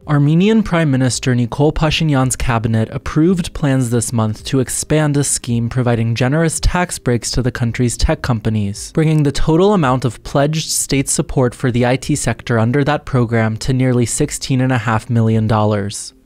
Armenian Prime Minister Nikol Pashinyan's cabinet approved plans this month to expand a scheme providing generous tax breaks to the country's tech companies, bringing the total amount of pledged state support for the IT sector under that program to nearly $16.5 million.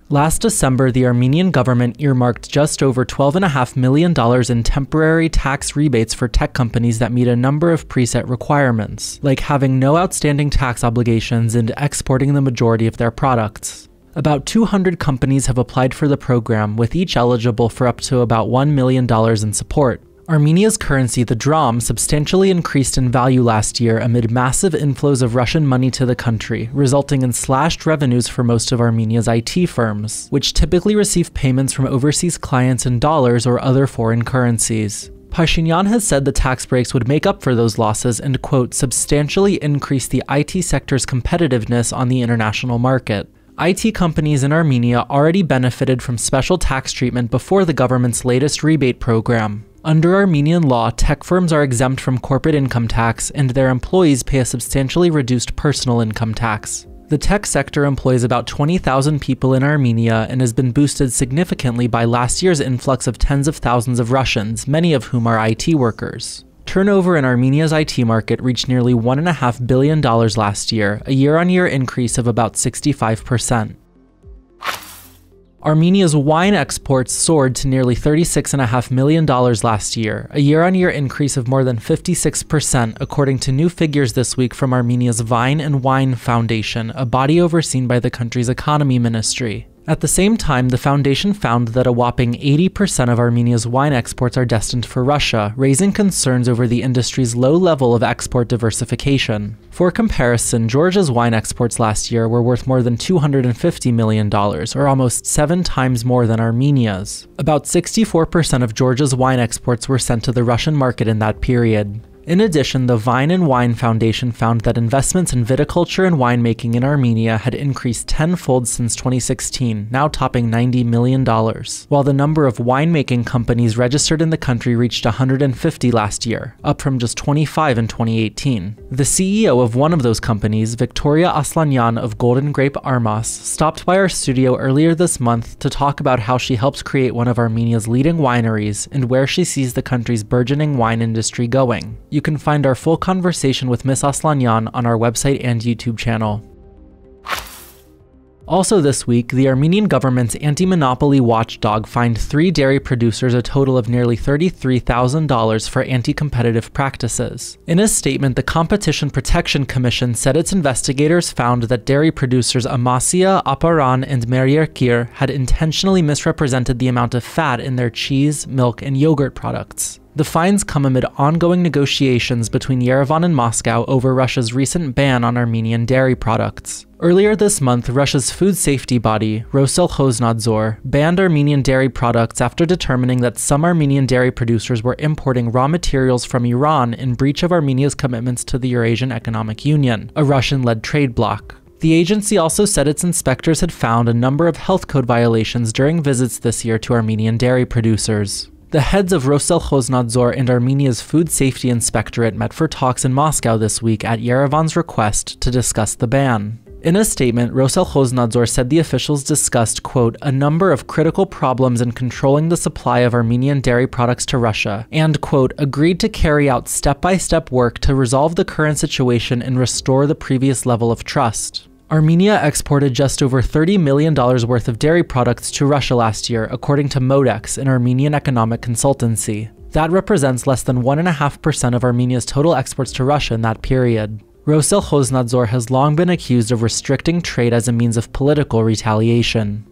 Last December, the Armenian government earmarked just over $12.5 million in temporary tax rebates for tech companies that meet a number of preset requirements, like having no outstanding tax obligations and exporting the majority of their products. About 200 companies have applied for the program, with each eligible for up to about $1 million in support. Armenia's currency, the dram, substantially increased in value last year amid massive inflows of Russian money to the country, resulting in slashed revenues for most of Armenia's IT firms, which typically receive payments from overseas clients in dollars or other foreign currencies. Pashinyan has said the tax breaks would make up for those losses and, quote, substantially increase the IT sector's competitiveness on the international market. IT companies in Armenia already benefited from special tax treatment before the government's latest rebate program. Under Armenian law, tech firms are exempt from corporate income tax, and their employees pay a substantially reduced personal income tax. The tech sector employs about 20,000 people in Armenia and has been boosted significantly by last year's influx of tens of thousands of Russians, many of whom are IT workers. Turnover in Armenia's IT market reached nearly $1.5 billion last year, a year-on-year increase of about 65%. Armenia's wine exports soared to nearly $36.5 million last year, a year-on-year increase of more than 56%, according to new figures this week from Armenia's Vine and Wine Foundation, a body overseen by the country's economy ministry. At the same time, the foundation found that a whopping 80% of Armenia's wine exports are destined for Russia, raising concerns over the industry's low level of export diversification. For comparison, Georgia's wine exports last year were worth more than $250 million, or almost 7 times more than Armenia's. About 64% of Georgia's wine exports were sent to the Russian market in that period. In addition, the Vine and Wine Foundation found that investments in viticulture and winemaking in Armenia had increased tenfold since 2016, now topping $90 million, while the number of winemaking companies registered in the country reached 150 last year, up from just 25 in 2018. The CEO of one of those companies, Victoria Aslanyan of Golden Grape Armas, stopped by our studio earlier this month to talk about how she helps create one of Armenia's leading wineries and where she sees the country's burgeoning wine industry going. You can find our full conversation with Ms. Aslanyan on our website and YouTube channel. Also this week, the Armenian government's anti-monopoly watchdog fined 3 dairy producers a total of nearly $33,000 for anti-competitive practices. In a statement, the Competition Protection Commission said its investigators found that dairy producers Amasya, Aparan, and Meryerkir had intentionally misrepresented the amount of fat in their cheese, milk, and yogurt products. The fines come amid ongoing negotiations between Yerevan and Moscow over Russia's recent ban on Armenian dairy products. Earlier this month, Russia's food safety body, Roselkhoznadzor, banned Armenian dairy products after determining that some Armenian dairy producers were importing raw materials from Iran in breach of Armenia's commitments to the Eurasian Economic Union, a Russian-led trade bloc. The agency also said its inspectors had found a number of health code violations during visits this year to Armenian dairy producers. The heads of Roselkhoznadzor and Armenia's Food Safety Inspectorate met for talks in Moscow this week at Yerevan's request to discuss the ban. In a statement, Roselkhoznadzor said the officials discussed, quote, a number of critical problems in controlling the supply of Armenian dairy products to Russia, and, quote, agreed to carry out step-by-step work to resolve the current situation and restore the previous level of trust. Armenia exported just over $30 million worth of dairy products to Russia last year, according to Modex, an Armenian economic consultancy. That represents less than 1.5% of Armenia's total exports to Russia in that period. Roselkhoznadzor has long been accused of restricting trade as a means of political retaliation.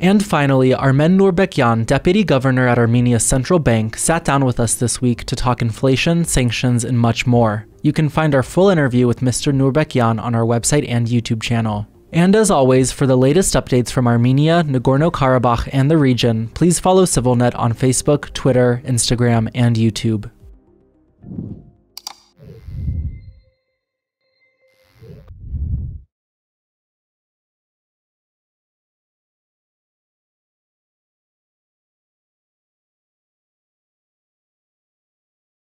And finally, Armen Nurbekyan, deputy governor at Armenia's central bank, sat down with us this week to talk inflation, sanctions, and much more. You can find our full interview with Mr. Nurbekyan on our website and YouTube channel. And as always, for the latest updates from Armenia, Nagorno-Karabakh, and the region, please follow CivilNet on Facebook, Twitter, Instagram, and YouTube.